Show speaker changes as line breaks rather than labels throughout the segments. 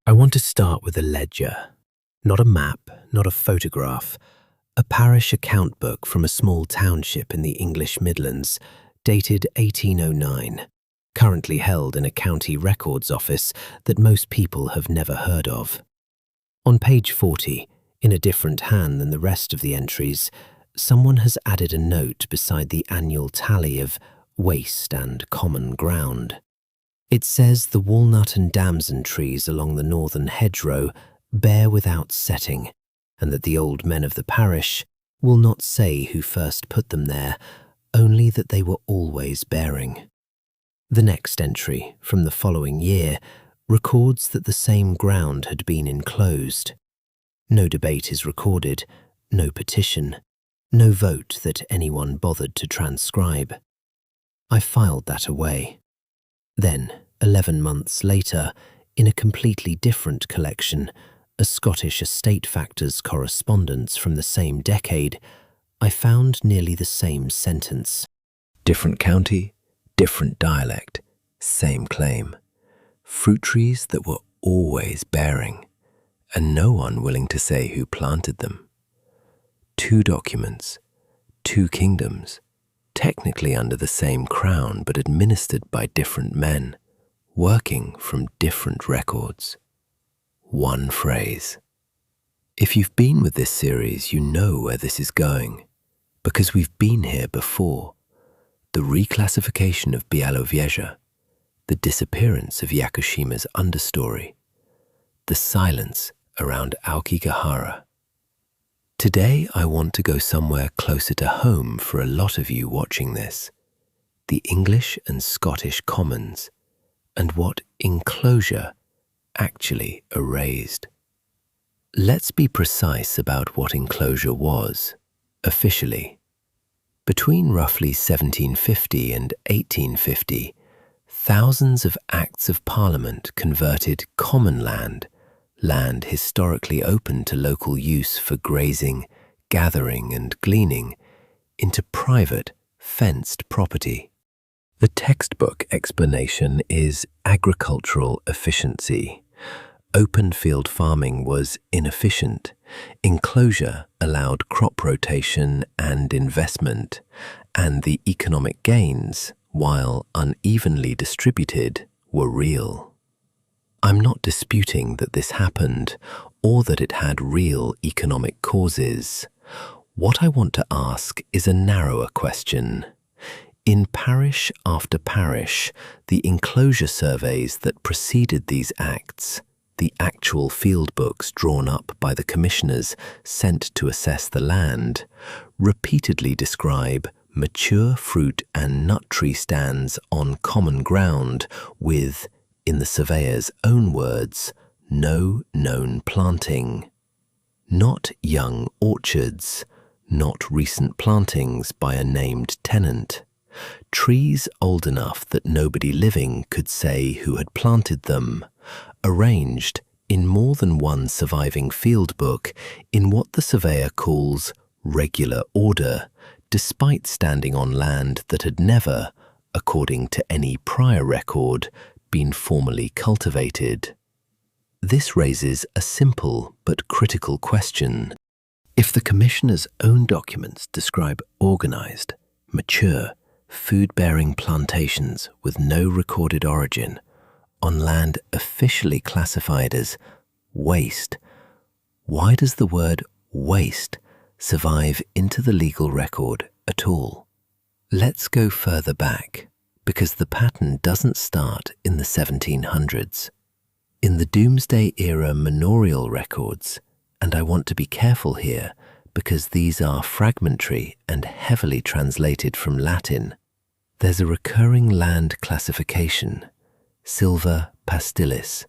I want to start with a ledger, not a map, not a photograph, a parish account book from a small township in the English Midlands, dated 1809, currently held in a county records office that most people have never heard of. On page 40, in a different hand than the rest of the entries, someone has added a note beside the annual tally of waste and common ground. It says the walnut and damson trees along the northern hedgerow bear without setting, and that the old men of the parish will not say who first put them there, only that they were always bearing. The next entry, from the following year, records that the same ground had been enclosed. No debate is recorded, no petition, no vote that anyone bothered to transcribe. I filed that away. Then, 11 months later, in a completely different collection, a Scottish estate factor's correspondence from the same decade, I found nearly the same sentence. Different county, different dialect, same claim. Fruit trees that were always bearing, and no one willing to say who planted them. 2 documents, 2 kingdoms, technically under the same crown but administered by different men, working from different records. 1 phrase. If you've been with this series, you know where this is going, because we've been here before. The reclassification of Białowieża, the disappearance of Yakushima's understory, the silence around Aokigahara. Today I want to go somewhere closer to home for a lot of you watching this, the English and Scottish commons, and what enclosure actually erased. Let's be precise about what enclosure was, officially. Between roughly 1750 and 1850, thousands of Acts of Parliament converted common land historically open to local use for grazing, gathering and gleaning, into private, fenced property. The textbook explanation is agricultural efficiency. Open field farming was inefficient. Enclosure allowed crop rotation and investment, and the economic gains, while unevenly distributed, were real. I'm not disputing that this happened or that it had real economic causes. What I want to ask is a narrower question. In parish after parish, the enclosure surveys that preceded these acts, the actual field books drawn up by the commissioners sent to assess the land, repeatedly describe mature fruit and nut tree stands on common ground with, in the surveyor's own words, no known planting. Not young orchards, not recent plantings by a named tenant. Trees old enough that nobody living could say who had planted them, arranged in more than one surviving field book in what the surveyor calls regular order, despite standing on land that had never, according to any prior record, been formally cultivated. This raises a simple but critical question. If the commissioner's own documents describe organized, mature, food-bearing plantations with no recorded origin on land officially classified as waste, why does the word waste survive into the legal record at all? Let's go further back, because the pattern doesn't start in the 1700s. In the Doomsday era manorial records, and I want to be careful here because these are fragmentary and heavily translated from Latin, there's a recurring land classification, silva pastilis,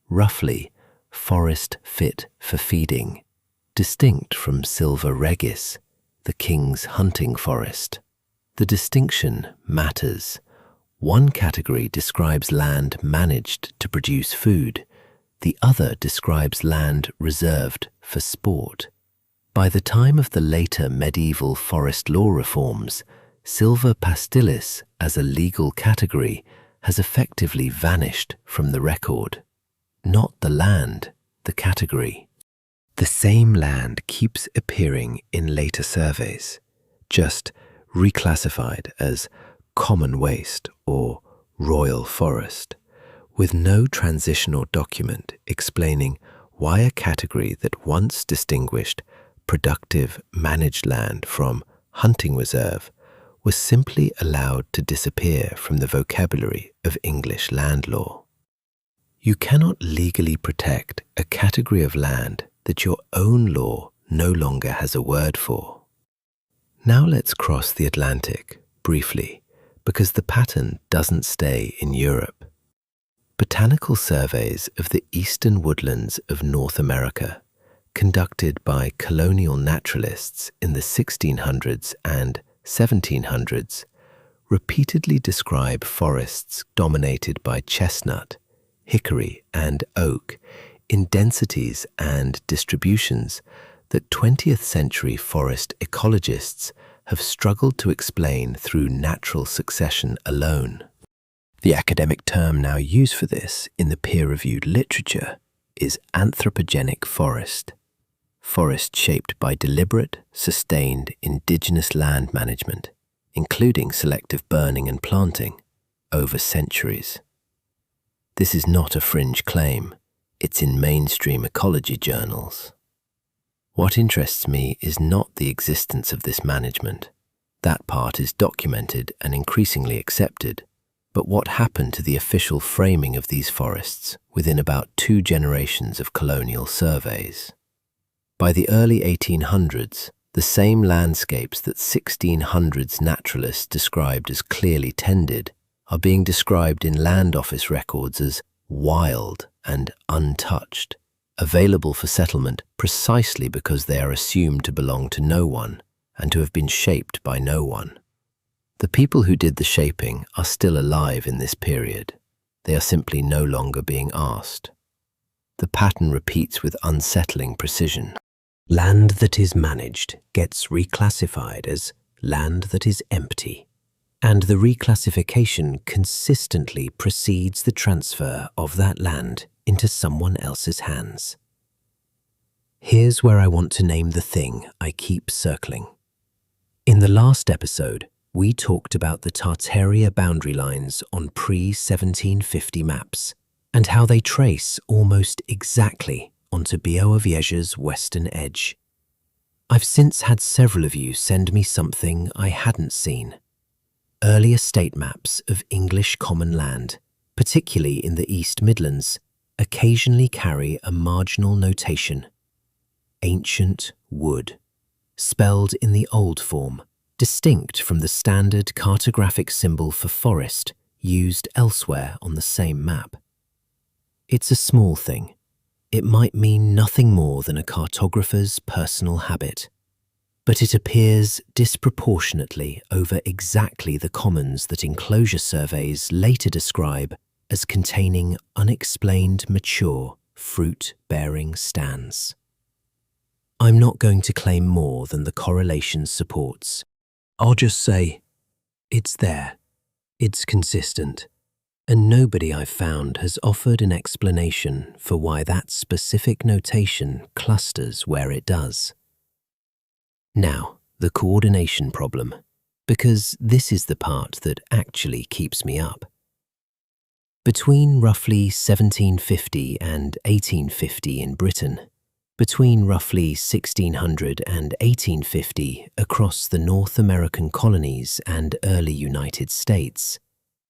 roughly forest fit for feeding, distinct from silva regis, the king's hunting forest. The distinction matters. One category describes land managed to produce food, the other describes land reserved for sport. By the time of the later medieval forest law reforms, silva pastilis as a legal category has effectively vanished from the record. not the land, the category. The same land keeps appearing in later surveys, just reclassified as common waste or royal forest, with no transitional document explaining why a category that once distinguished productive managed land from hunting reserve was simply allowed to disappear from the vocabulary of English land law. You cannot legally protect a category of land that your own law no longer has a word for. Now let's cross the Atlantic briefly, because the pattern doesn't stay in Europe. Botanical surveys of the eastern woodlands of North America, conducted by colonial naturalists in the 1600s and 1700s, repeatedly describe forests dominated by chestnut, hickory, and oak in densities and distributions that 20th century forest ecologists have struggled to explain through natural succession alone. The academic term now used for this in the peer-reviewed literature is anthropogenic forest. Forest shaped by deliberate, sustained indigenous land management, including selective burning and planting, over centuries. This is not a fringe claim, it's in mainstream ecology journals. What interests me is not the existence of this management. That part is documented and increasingly accepted. But what happened to the official framing of these forests within about 2 generations of colonial surveys? By the early 1800s, the same landscapes that 1600s naturalists described as clearly tended are being described in land office records as wild and untouched, available for settlement precisely because they are assumed to belong to no one and to have been shaped by no one. The people who did the shaping are still alive in this period. They are simply no longer being asked. The pattern repeats with unsettling precision. Land that is managed gets reclassified as land that is empty, and the reclassification consistently precedes the transfer of that land into someone else's hands. Here's where I want to name the thing I keep circling. In the last episode, we talked about the Tartaria boundary lines on pre-1750 maps and how they trace almost exactly onto Białowieża's western edge. I've since had several of you send me something I hadn't seen. Early estate maps of English common land, particularly in the East Midlands, occasionally carry a marginal notation. Ancient wood, spelled in the old form, distinct from the standard cartographic symbol for forest used elsewhere on the same map. It's a small thing. It might mean nothing more than a cartographer's personal habit, but it appears disproportionately over exactly the commons that enclosure surveys later describe as containing unexplained mature fruit-bearing stands. I'm not going to claim more than the correlation supports. I'll just say, it's there, it's consistent, and nobody I've found has offered an explanation for why that specific notation clusters where it does. Now, the coordination problem, because this is the part that actually keeps me up. Between roughly 1750 and 1850 in Britain, between roughly 1600 and 1850 across the North American colonies and early United States,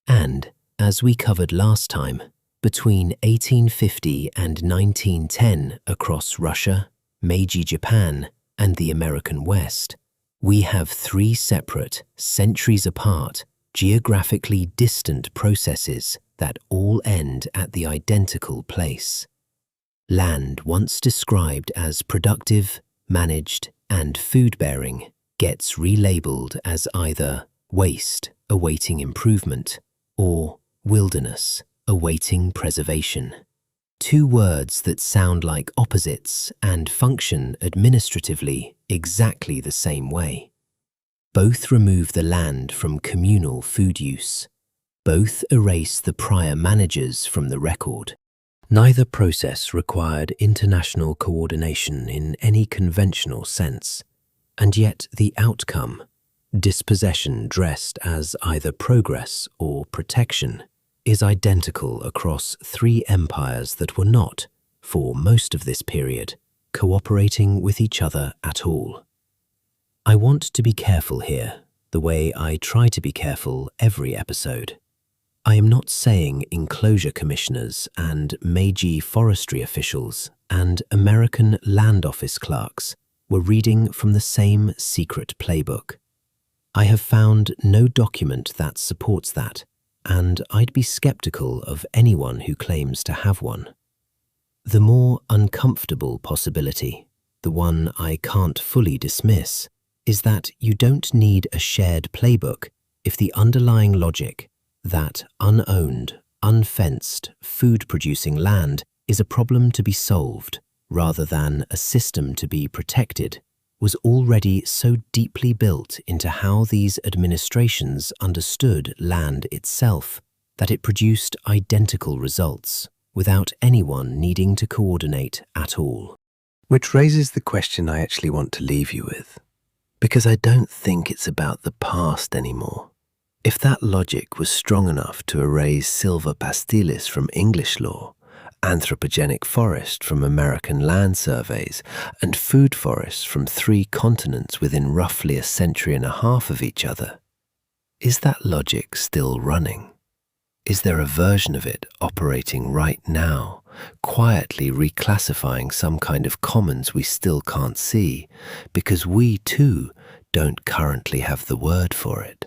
and, as we covered last time, between 1850 and 1910 across Russia, Meiji Japan, and the American West, we have 3 separate, centuries apart, geographically distant processes that all end at the identical place. Land once described as productive, managed, and food-bearing gets relabeled as either waste, awaiting improvement, or wilderness, awaiting preservation. 2 words that sound like opposites and function administratively exactly the same way. Both remove the land from communal food use. Both erase the prior managers from the record. Neither process required international coordination in any conventional sense, and yet the outcome, dispossession dressed as either progress or protection, is identical across three empires that were not, for most of this period, cooperating with each other at all. I want to be careful here, the way I try to be careful every episode. I am not saying enclosure commissioners and Meiji forestry officials and American land office clerks were reading from the same secret playbook. I have found no document that supports that, and I'd be skeptical of anyone who claims to have one. The more uncomfortable possibility, the one I can't fully dismiss, is that you don't need a shared playbook if the underlying logic, that unowned, unfenced, food-producing land is a problem to be solved rather than a system to be protected, was already so deeply built into how these administrations understood land itself that it produced identical results without anyone needing to coordinate at all. Which raises the question I actually want to leave you with, because I don't think it's about the past anymore. If that logic was strong enough to erase silver pastilles from English law, anthropogenic forest from American land surveys, and food forests from 3 continents within roughly a century and a half of each other, is that logic still running? Is there a version of it operating right now, quietly reclassifying some kind of commons we still can't see, because we too don't currently have the word for it?